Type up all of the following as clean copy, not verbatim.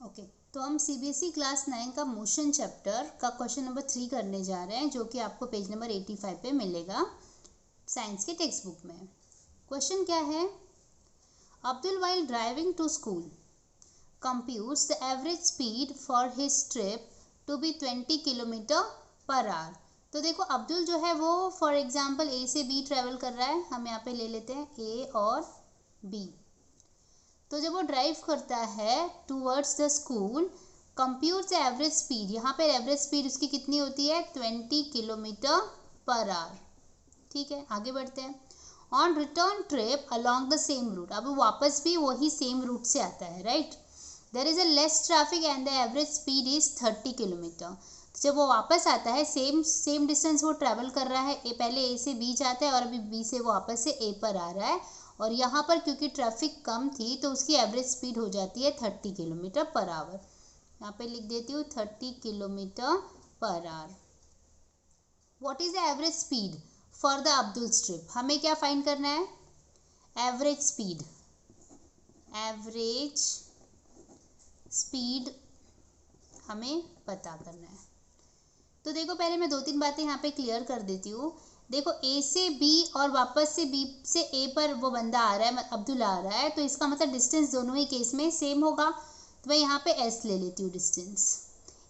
Okay, तो हम CBSE class 9 का मोशन चैप्टर का क्वेश्चन नंबर 3 करने जा रहे हैं, जो कि आपको पेज नंबर 85 पे मिलेगा साइंस के टेक्स्ट बुक में। क्वेश्चन क्या है? Abdul while driving to school computes the average speed for his trip to be 20 kilometre per hour. तो देखो, अब्दुल जो है वो फॉर एग्जाम्पल ए से बी ट्रेवल कर रहा है। हम यहाँ पे ले लेते हैं ए और बी। तो जब वो ड्राइव करता है towards the school, compute the average speed. यहाँ पर एवरेज स्पीड उसकी कितनी होती है? 20 किलोमीटर पर आवर। ठीक है, आगे बढ़ते हैं। On return trip along the same route, अब वापस भी वही सेम रूट से आता है, right. There is a less traffic and the average speed is 30 kilometre. जब वो वापस आता है, सेम डिस्टेंस वो ट्रैवल कर रहा है, पहले ए से बी जाता है और अभी बी से वो वापस से ए पर आ रहा है, और यहाँ पर क्योंकि ट्रैफिक कम थी तो उसकी एवरेज स्पीड हो जाती है 30 किलोमीटर पर आवर। यहाँ पे लिख देती हूँ 30 kilometre per our. What is the average speed for the Abdul trip? हमें क्या फाइंड करना है? Average speed. एवरेज स्पीड हमें पता करना है। तो देखो, पहले मैं 2-3 बातें यहाँ पे क्लियर कर देती हूँ। देखो, ए से बी और वापस से बी से ए पर वो बंदा आ रहा है, अब्दुल आ रहा है, तो इसका मतलब डिस्टेंस दोनों ही केस में सेम होगा। तो मैं यहाँ पे एस ले लेती हूँ डिस्टेंस।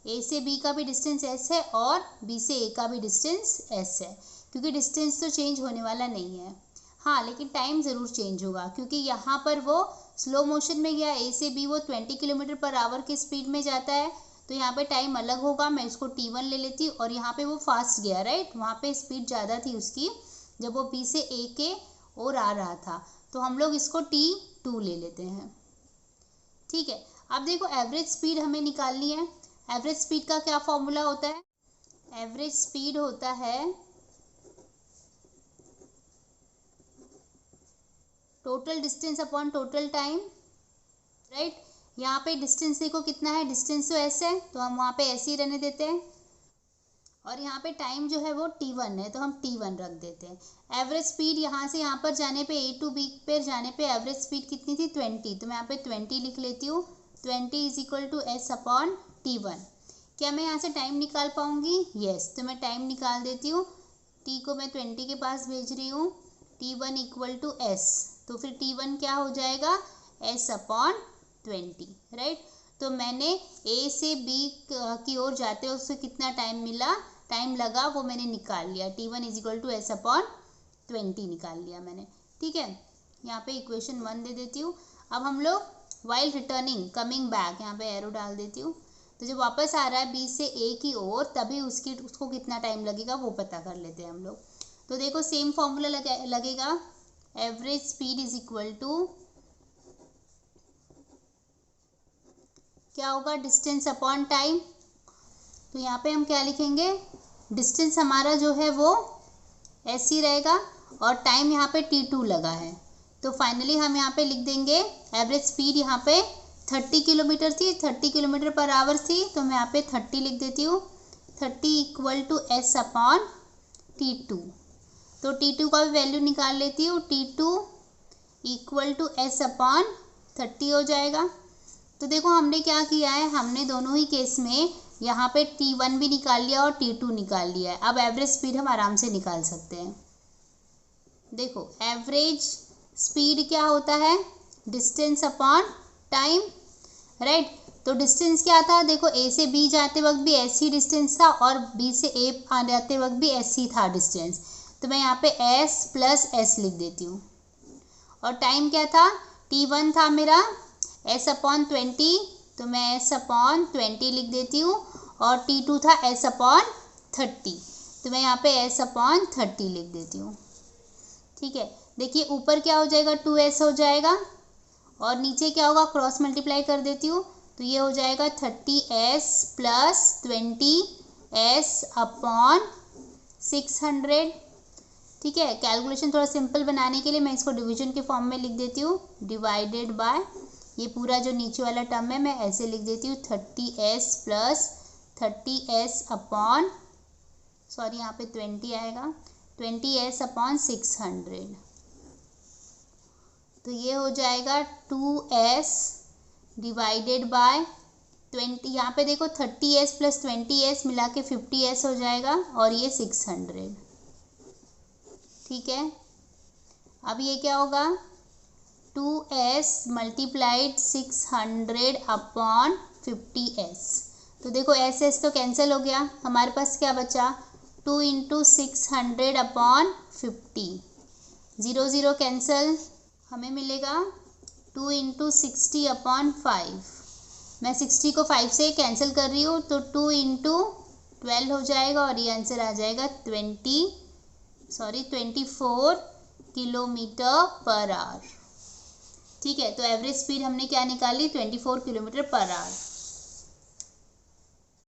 ए से बी का भी डिस्टेंस एस है और बी से ए का भी डिस्टेंस एस है, क्योंकि डिस्टेंस तो चेंज होने वाला नहीं है। हाँ, लेकिन टाइम ज़रूर चेंज होगा, क्योंकि यहाँ पर वो स्लो मोशन में गया, ए से बी वो 20 किलोमीटर पर आवर की स्पीड में जाता है, तो यहाँ पे टाइम अलग होगा। मैं इसको T1 ले लेती हूँ, और यहाँ पे वो फास्ट गया, राइट। वहाँ पे स्पीड ज़्यादा थी उसकी जब वो बी से ए के और आ रहा था, तो हम लोग इसको T2 ले लेते हैं। ठीक है, अब देखो, एवरेज स्पीड हमें निकालनी है। एवरेज स्पीड का क्या फॉर्मूला होता है? एवरेज स्पीड होता है total distance upon total time, right. यहाँ पे डिस्टेंस देखो कितना है, डिस्टेंस तो एस है, तो हम वहाँ पे ऐसे ही रहने देते हैं, और यहाँ पे टाइम जो है वो T1 है, तो हम T1 रख देते हैं। एवरेज स्पीड यहाँ से यहाँ पर जाने पे, ए टू बी पर जाने पे एवरेज स्पीड कितनी थी? 20, तो मैं यहाँ पे 20 लिख लेती हूँ। 20 is equal to S upon T1। क्या मैं यहाँ से टाइम निकाल पाऊँगी? यस, तो मैं टाइम निकाल देती हूँ। टी को मैं 20 के पास भेज रही हूँ। T1 इक्वल टू एस, तो फिर T1 क्या हो जाएगा? S upon 20, right. तो मैंने ए से बी की ओर जाते हुए उससे कितना टाइम लगा वो मैंने निकाल लिया। T1 is equal to S upon 20 निकाल लिया मैंने। ठीक है, यहाँ पे इक्वेशन 1 दे देती हूँ। अब हम लोग वाइल रिटर्निंग कमिंग बैक, यहाँ पे एरो डाल देती हूँ। तो जब वापस आ रहा है बी से ए की ओर, तभी उसको कितना टाइम लगेगा वो पता कर लेते हैं हम लोग। तो देखो, सेम फॉर्मूला लगेगा। Average speed is equal to क्या होगा? Distance upon time. तो यहाँ पे हम क्या लिखेंगे? डिस्टेंस हमारा जो है वो ऐसे ही रहेगा, और टाइम यहाँ पे T2 लगा है, तो फाइनली हम यहाँ पे लिख देंगे एवरेज स्पीड यहाँ पे 30 किलोमीटर थी, 30 किलोमीटर पर आवर थी, तो मैं यहाँ पे 30 लिख देती हूँ। 30 equal to S upon T2। तो T2 का भी वैल्यू निकाल लेती हूँ। T2 equal to S upon 30 हो जाएगा। तो देखो, हमने क्या किया है, हमने दोनों ही केस में यहाँ पे T1 भी निकाल लिया और T2 निकाल लिया है। अब एवरेज स्पीड हम आराम से निकाल सकते हैं। देखो, एवरेज स्पीड क्या होता है? Distance upon time, right. तो डिस्टेंस क्या था? देखो, ए से बी जाते वक्त भी ऐसी ही डिस्टेंस था, और बी से ए जाते वक्त भी ऐसी था डिस्टेंस, तो मैं यहाँ पे एस प्लस एस लिख देती हूँ। और टाइम क्या था? T1 था मेरा एस अपॉन 20, तो मैं एस अपॉन 20 लिख देती हूँ, और T2 था एस अपॉन 30, तो मैं यहाँ पे एस अपॉन 30 लिख देती हूँ। ठीक है, देखिए ऊपर क्या हो जाएगा? 2s हो जाएगा, और नीचे क्या होगा? क्रॉस मल्टीप्लाई कर देती हूँ, तो ये हो जाएगा 30s प्लस 20s अपॉन 600। ठीक है, कैलकुलेशन थोड़ा सिंपल बनाने के लिए मैं इसको डिवीजन के फॉर्म में लिख देती हूँ। डिवाइडेड बाय ये पूरा जो नीचे वाला टर्म है मैं ऐसे लिख देती हूँ, 30s plus 30s upon, sorry यहाँ पे 20 आएगा, 20s अपॉन 600। तो ये हो जाएगा 2s डिवाइडेड बाय 20, यहाँ पे देखो 30s प्लस 20s मिला के 50s हो जाएगा और ये 600। ठीक है, अब ये क्या होगा, 2s मल्टीप्लाइड 600 अपॉन 50s। तो देखो एस एस तो कैंसिल हो गया, हमारे पास क्या बचा, 2 इंटू 600 अपॉन 50, 0 0 कैंसिल, हमें मिलेगा 2 इंटू 60 अपॉन 5। मैं 60 को 5 से कैंसिल कर रही हूँ, तो 2 इंटू 12 हो जाएगा और ये आंसर आ जाएगा 24 किलोमीटर पर आवर। ठीक है, तो एवरेज स्पीड हमने क्या निकाली, 24 किलोमीटर पर आवर।